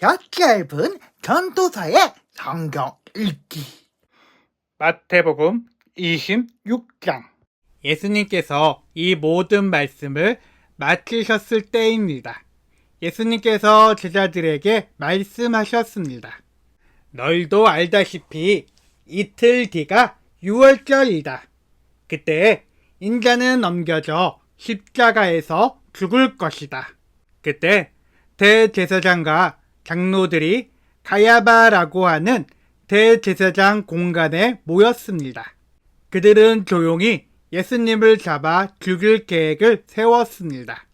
혀 짧은 전도서의 성경 읽기. 마태복음 26장. 예수님께서 이 모든 말씀을 마치셨을 때입니다. 예수님께서 제자들에게 말씀하셨습니다. 너희도 알다시피 이틀 뒤가 유월절이다. 그때 인자는 넘겨져 십자가에서 죽을 것이다. 그때 대제사장과 장로들이 가야바라고 하는 대제사장 공간에 모였습니다. 그들은 조용히 예수님을 잡아 죽일 계획을 세웠습니다.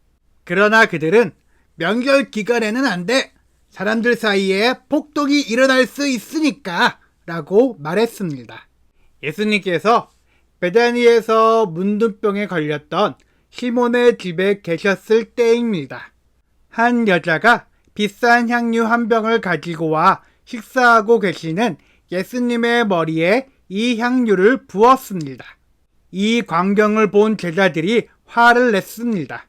그러나 그들은 명절 기간에는 안 돼. 사람들 사이에 폭동이 일어날 수 있으니까 라고 말했습니다. 예수님께서 베다니에서 문둥병에 걸렸던 시몬의 집에 계셨을 때입니다. 한 여자가 비싼 향유 한 병을 가지고 와 식사하고 계시는 예수님의 머리에 이 향유를 부었습니다. 이 광경을 본 제자들이 화를 냈습니다.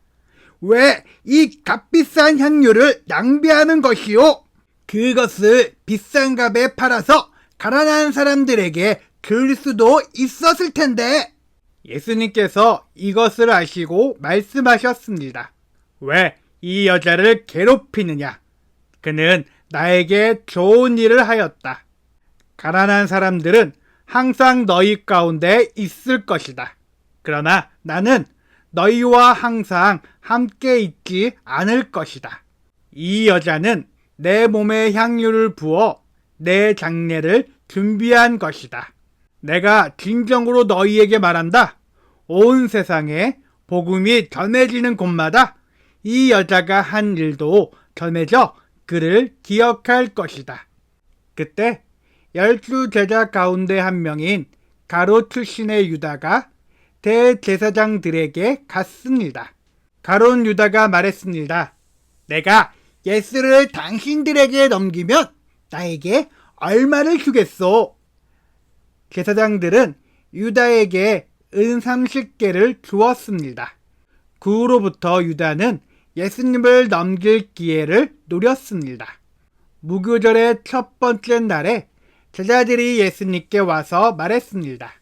왜 이 값비싼 향유를 낭비하는 것이요? 그것을 비싼 값에 팔아서 가난한 사람들에게 줄 수도 있었을 텐데. 예수님께서 이것을 아시고 말씀하셨습니다. 왜 이 여자를 괴롭히느냐? 그는 나에게 좋은 일을 하였다. 가난한 사람들은 항상 너희 가운데 있을 것이다. 그러나 나는 너희와 항상 함께 있지 않을 것이다. 이 여자는 내 몸에 향유를 부어 내 장례를 준비한 것이다. 내가 진정으로 너희에게 말한다. 온 세상에 복음이 전해지는 곳마다 이 여자가 한 일도 전해져 그를 기억할 것이다. 그때 12 제자 가운데 한 명인 가롯 출신의 유다가 대제사장들에게 갔습니다. 가롯 유다가 말했습니다. 내가 예수를 당신들에게 넘기면 나에게 얼마를 주겠소? 제사장들은 유다에게 은 30개를 주었습니다. 그 후로부터 유다는 예수님을 넘길 기회를 노렸습니다. 무교절의 첫 번째 날에 제자들이 예수님께 와서 말했습니다.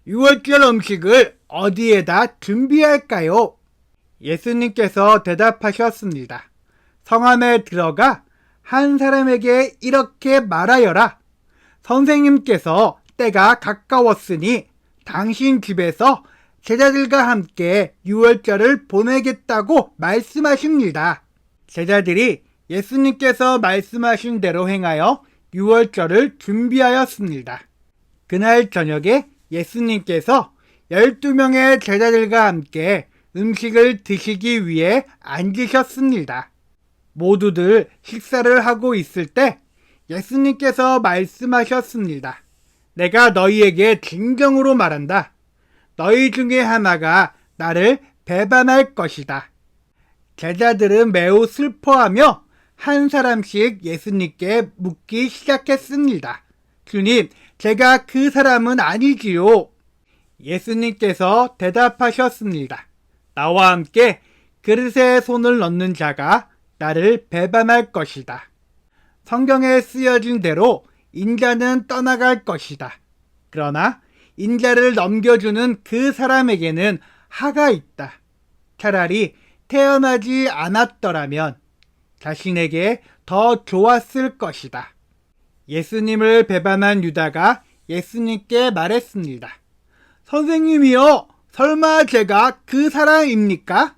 유월절 음식을 어디에다 준비할까요? 예수님께서 대답하셨습니다. 성함에 들어가 한 사람에게 이렇게 말하여라. 선생님께서 때가 가까웠으니 당신 집에서 제자들과 함께 유월절을 보내겠다고 말씀하십니다. 제자들이 예수님께서 말씀하신 대로 행하여 유월절을 준비하였습니다. 그날 저녁에 예수님께서 12명의 제자들과 함께 음식을 드시기 위해 앉으셨습니다. 모두들 식사를 하고 있을 때 예수님께서 말씀하셨습니다. 내가 너희에게 진정으로 말한다. 너희 중에 하나가 나를 배반할 것이다. 제자들은 매우 슬퍼하며 한 사람씩 예수님께 묻기 시작했습니다. 주님, 제가 그 사람은 아니지요. 예수님께서 대답하셨습니다. 나와 함께 그릇에 손을 넣는 자가 나를 배반할 것이다. 성경에 쓰여진 대로 인자는 떠나갈 것이다. 그러나 인자를 넘겨주는 그 사람에게는 하가 있다. 차라리 태어나지 않았더라면 자신에게 더 좋았을 것이다. 예수님을 배반한 유다가 예수님께 말했습니다. 선생님이여, 설마 제가 그 사람입니까?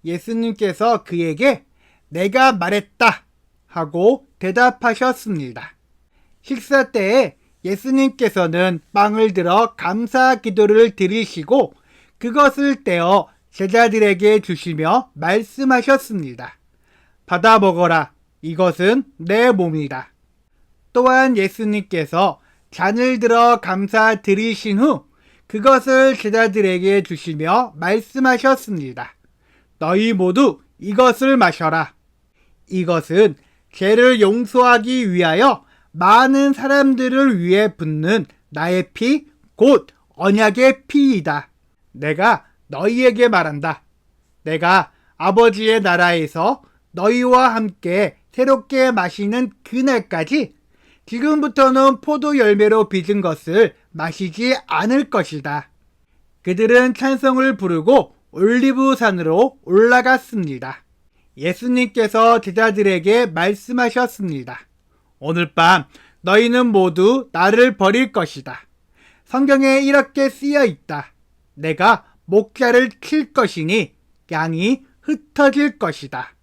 예수님께서 그에게 내가 말했다 하고 대답하셨습니다. 식사 때에 예수님께서는 빵을 들어 감사 기도를 드리시고 그것을 떼어 제자들에게 주시며 말씀하셨습니다. 받아 먹어라. 이것은 내 몸이다. 또한 예수님께서 잔을 들어 감사 드리신 후 그것을 제자들에게 주시며 말씀하셨습니다. 너희 모두 이것을 마셔라. 이것은 죄를 용서하기 위하여 많은 사람들을 위해 붓는 나의 피, 곧 언약의 피이다. 내가 너희에게 말한다. 내가 아버지의 나라에서 너희와 함께 새롭게 마시는 그날까지 지금부터는 포도 열매로 빚은 것을 마시지 않을 것이다. 그들은 찬송을 부르고 올리브산으로 올라갔습니다. 예수님께서 제자들에게 말씀하셨습니다. 오늘 밤 너희는 모두 나를 버릴 것이다. 성경에 이렇게 쓰여 있다. 내가 목자를 칠 것이니 양이 흩어질 것이다.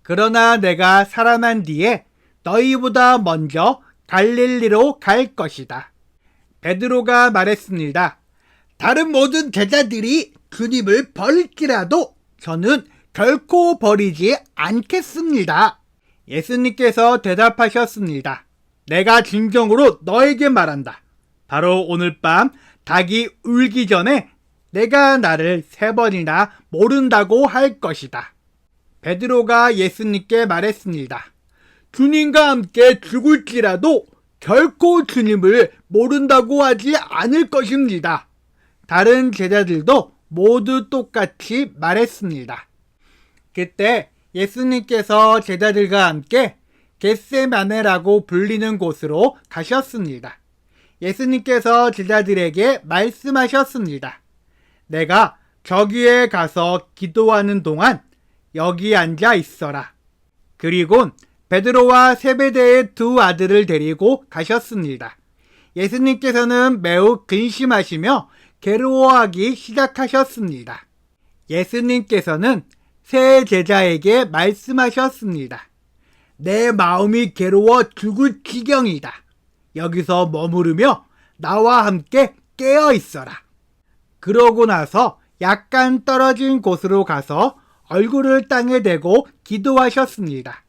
그러나 내가 살아난 뒤에 너희보다 먼저 갈릴리로 갈 것이다. 베드로가 말했습니다. 다른 모든 제자들이 주님을 버릴지라도 저는 결코 버리지 않겠습니다. 예수님께서 대답하셨습니다. 내가 진정으로 너에게 말한다. 바로 오늘 밤 닭이 울기 전에 내가 나를 3번이나 모른다고 할 것이다. 베드로가 예수님께 말했습니다. 주님과 함께 죽을지라도 결코 주님을 모른다고 하지 않을 것입니다. 다른 제자들도 모두 똑같이 말했습니다. 그때 예수님께서 제자들과 함께 겟세마네라고 불리는 곳으로 가셨습니다. 예수님께서 제자들에게 말씀하셨습니다. 내가 저기에 가서 기도하는 동안 여기 앉아 있어라. 그리고 베드로와 세베대의 2 아들을 데리고 가셨습니다. 예수님께서는 매우 근심하시며 괴로워하기 시작하셨습니다. 예수님께서는 세 제자에게 말씀하셨습니다. 내 마음이 괴로워 죽을 지경이다. 여기서 머무르며 나와 함께 깨어 있어라. 그러고 나서 약간 떨어진 곳으로 가서 얼굴을 땅에 대고 기도하셨습니다.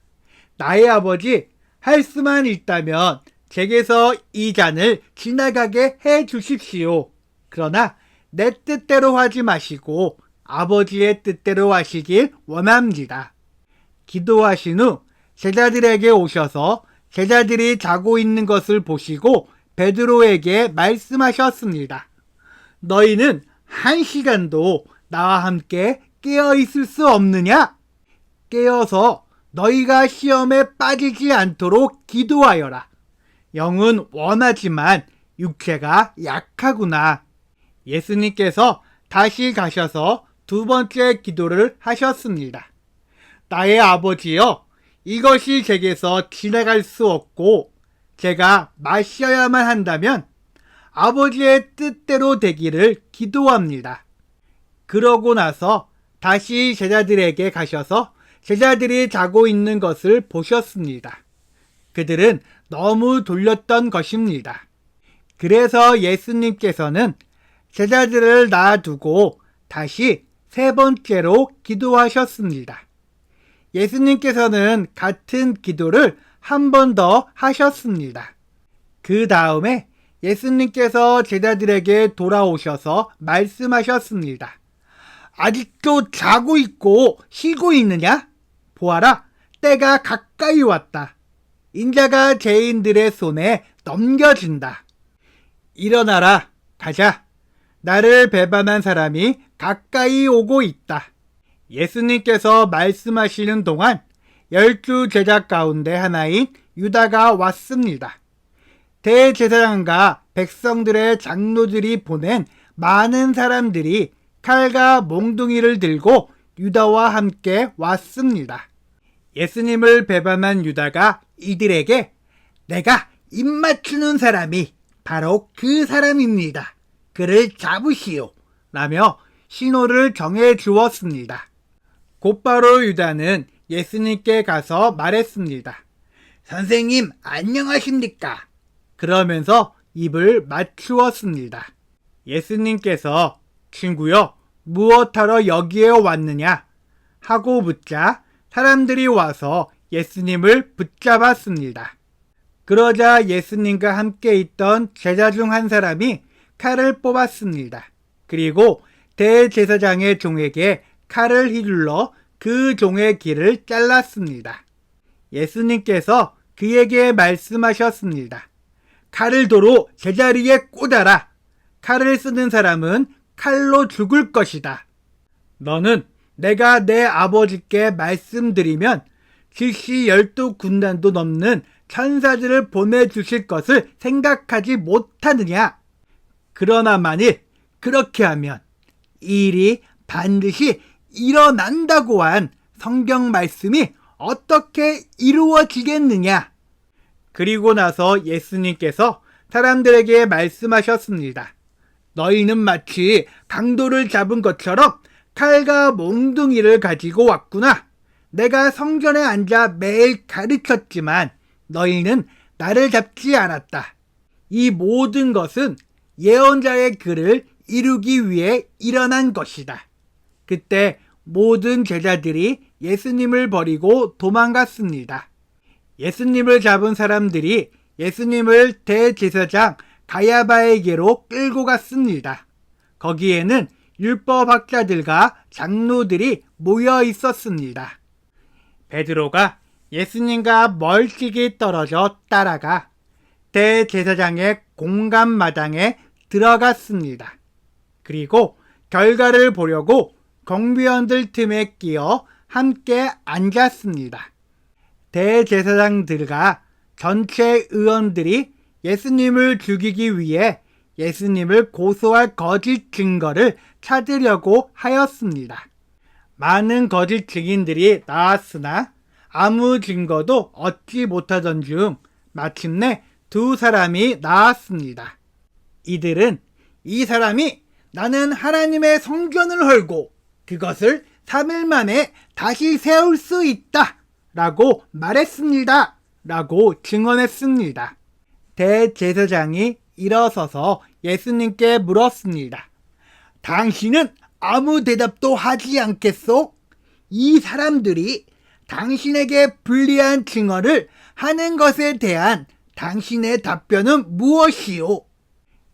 나의 아버지, 할 수만 있다면 제게서 이 잔을 지나가게 해 주십시오. 그러나 내 뜻대로 하지 마시고 아버지의 뜻대로 하시길 원합니다. 기도하신 후 제자들에게 오셔서 제자들이 자고 있는 것을 보시고 베드로에게 말씀하셨습니다. 너희는 1시간도 나와 함께 깨어 있을 수 없느냐? 깨어서 너희가 시험에 빠지지 않도록 기도하여라. 영은 원하지만 육체가 약하구나. 예수님께서 다시 가셔서 2번째 기도를 하셨습니다. 나의 아버지여, 이것이 제게서 지나갈 수 없고 제가 마셔야만 한다면 아버지의 뜻대로 되기를 기도합니다. 그러고 나서 다시 제자들에게 가셔서 제자들이 자고 있는 것을 보셨습니다. 그들은 너무 졸렸던 것입니다. 그래서 예수님께서는 제자들을 놔두고 다시 3번째로 기도하셨습니다. 예수님께서는 같은 기도를 한 번 더 하셨습니다. 그 다음에 예수님께서 제자들에게 돌아오셔서 말씀하셨습니다. 아직도 자고 있고 쉬고 있느냐? 보아라, 때가 가까이 왔다. 인자가 죄인들의 손에 넘겨진다. 일어나라, 가자. 나를 배반한 사람이 가까이 오고 있다. 예수님께서 말씀하시는 동안 12 제자 가운데 하나인 유다가 왔습니다. 대제사장과 백성들의 장로들이 보낸 많은 사람들이 칼과 몽둥이를 들고 유다와 함께 왔습니다. 예수님을 배반한 유다가 이들에게 내가 입맞추는 사람이 바로 그 사람입니다. 그를 잡으시오. 라며 신호를 정해 주었습니다. 곧바로 유다는 예수님께 가서 말했습니다. 선생님, 안녕하십니까? 그러면서 입을 맞추었습니다. 예수님께서 친구여, 무엇하러 여기에 왔느냐? 하고 묻자 사람들이 와서 예수님을 붙잡았습니다. 그러자 예수님과 함께 있던 제자 중 한 사람이 칼을 뽑았습니다. 그리고 대제사장의 종에게 칼을 휘둘러 그 종의 귀를 잘랐습니다. 예수님께서 그에게 말씀하셨습니다. 칼을 도로 제자리에 꽂아라. 칼을 쓰는 사람은 칼로 죽을 것이다. 너는 내가 내 아버지께 말씀드리면 실시 12군단도 넘는 천사들을 보내주실 것을 생각하지 못하느냐? 그러나 만일 그렇게 하면 이 일이 반드시 일어난다고 한 성경 말씀이 어떻게 이루어지겠느냐? 그리고 나서 예수님께서 사람들에게 말씀하셨습니다. 너희는 마치 강도를 잡은 것처럼 칼과 몽둥이를 가지고 왔구나. 내가 성전에 앉아 매일 가르쳤지만 너희는 나를 잡지 않았다. 이 모든 것은 예언자의 글을 이루기 위해 일어난 것이다. 그때 모든 제자들이 예수님을 버리고 도망갔습니다. 예수님을 잡은 사람들이 예수님을 대제사장 가야바에게로 끌고 갔습니다. 거기에는 율법학자들과 장로들이 모여 있었습니다. 베드로가 예수님과 멀찍이 떨어져 따라가 대제사장의 공감마당에 들어갔습니다. 그리고 결과를 보려고 경비원들 틈에 끼어 함께 앉았습니다. 대제사장들과 전체 의원들이 예수님을 죽이기 위해 예수님을 고소할 거짓 증거를 찾으려고 하였습니다. 많은 거짓 증인들이 나왔으나 아무 증거도 얻지 못하던 중 마침내 두 사람이 나왔습니다. 이들은 이 사람이 나는 하나님의 성전을 헐고 그것을 3일 만에 다시 세울 수 있다 라고 말했습니다 라고 증언했습니다. 대제사장이 일어서서 예수님께 물었습니다. 당신은 아무 대답도 하지 않겠소? 이 사람들이 당신에게 불리한 증언을 하는 것에 대한 당신의 답변은 무엇이오?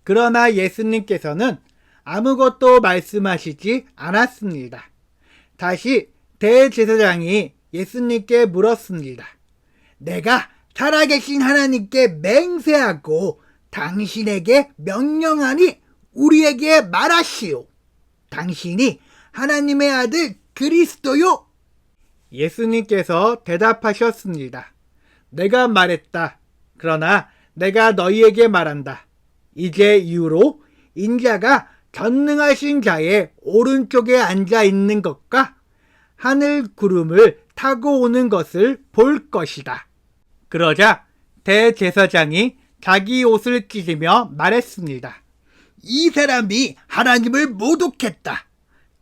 그러나 예수님께서는 아무것도 말씀하시지 않았습니다. 다시 대제사장이 예수님께 물었습니다. 내가 살아계신 하나님께 맹세하고 당신에게 명령하니 우리에게 말하시오. 당신이 하나님의 아들 그리스도요? 예수님께서 대답하셨습니다. 내가 말했다. 그러나 내가 너희에게 말한다. 이제 이후로 인자가 전능하신 자의 오른쪽에 앉아 있는 것과 하늘 구름을 타고 오는 것을 볼 것이다. 그러자 대제사장이 자기 옷을 찢으며 말했습니다. 이 사람이 하나님을 모독했다.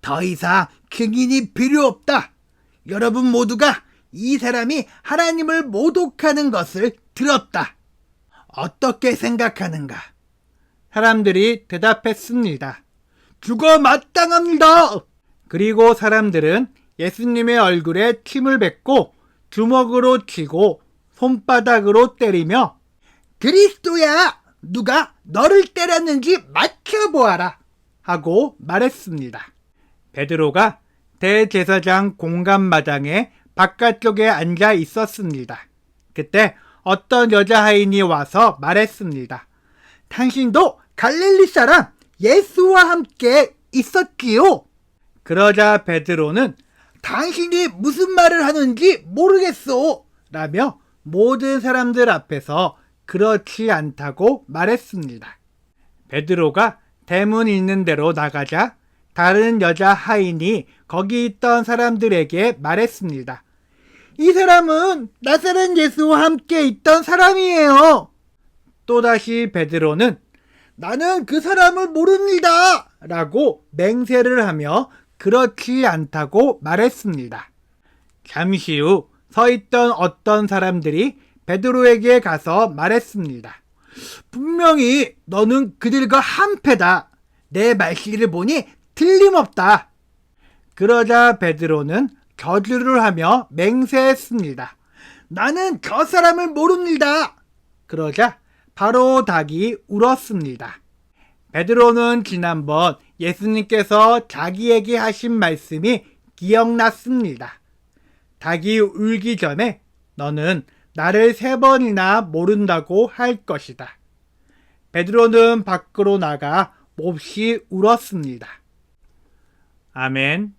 더 이상 증인이 필요 없다. 여러분 모두가 이 사람이 하나님을 모독하는 것을 들었다. 어떻게 생각하는가? 사람들이 대답했습니다. 죽어 마땅합니다. 그리고 사람들은 예수님의 얼굴에 침을 뱉고 주먹으로 치고 손바닥으로 때리며 그리스도야! 누가 너를 때렸는지 맞춰보아라! 하고 말했습니다. 베드로가 대제사장 공감마당에 바깥쪽에 앉아 있었습니다. 그때 어떤 여자 하인이 와서 말했습니다. 당신도 갈릴리 사람 예수와 함께 있었지요? 그러자 베드로는 당신이 무슨 말을 하는지 모르겠소 라며 모든 사람들 앞에서 그렇지 않다고 말했습니다. 베드로가 대문 있는 데로 나가자 다른 여자 하인이 거기 있던 사람들에게 말했습니다. 이 사람은 나사렛 예수와 함께 있던 사람이에요. 또다시 베드로는 나는 그 사람을 모릅니다 라고 맹세를 하며 그렇지 않다고 말했습니다. 잠시 후 서 있던 어떤 사람들이 베드로에게 가서 말했습니다. 분명히 너는 그들과 한패다. 내 말씨를 보니 틀림없다. 그러자 베드로는 저주를 하며 맹세했습니다. 나는 저 사람을 모릅니다. 그러자 바로 닭이 울었습니다. 베드로는 지난번 예수님께서 자기에게 하신 말씀이 기억났습니다. 닭이 울기 전에 너는 나를 3번이나 모른다고 할 것이다. 베드로는 밖으로 나가 몹시 울었습니다. 아멘.